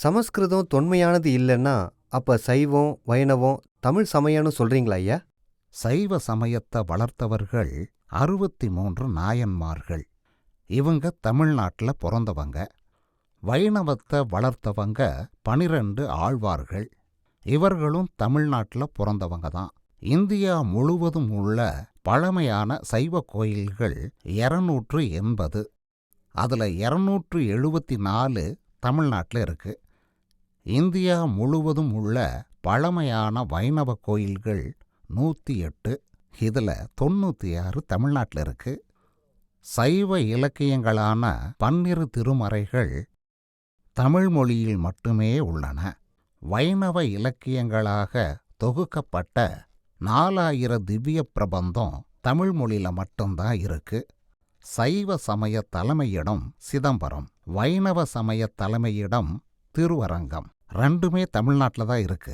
சமஸ்கிருதம் தொன்மையானது இல்லைன்னா அப்ப சைவம் வைணவம் தமிழ் சமயம்னு சொல்றீங்களா ஐயா? சைவ சமயத்தை வளர்த்தவர்கள் 63 நாயன்மார்கள். இவங்க தமிழ்நாட்டில் பிறந்தவங்க. வைணவத்தை வளர்த்தவங்க 12 ஆழ்வார்கள். இவர்களும் தமிழ்நாட்டில் பிறந்தவங்க தான். இந்தியா முழுவதும் உள்ள பழமையான சைவ கோயில்கள் 280. அதில் 274 தமிழ்நாட்டில் இருக்கு. இந்தியா முழுவதும் உள்ள பழமையான வைணவ கோயில்கள் 108. இதில் 96 தமிழ்நாட்டில் இருக்கு. சைவ இலக்கியங்களான 12 திருமறைகள் தமிழ் மொழியில் மட்டுமே உள்ளன. வைணவ இலக்கியங்களாக தொகுக்கப்பட்ட 4000 திவ்ய பிரபந்தம் தமிழ் மொழியில் மட்டும்தான் இருக்கு. சைவ சமய தலைமையிடம் சிதம்பரம், வைணவ சமய தலைமையிடம் திருவரங்கம். ரெண்டுமே தமிழ்நாட்டில் தான் இருக்கு.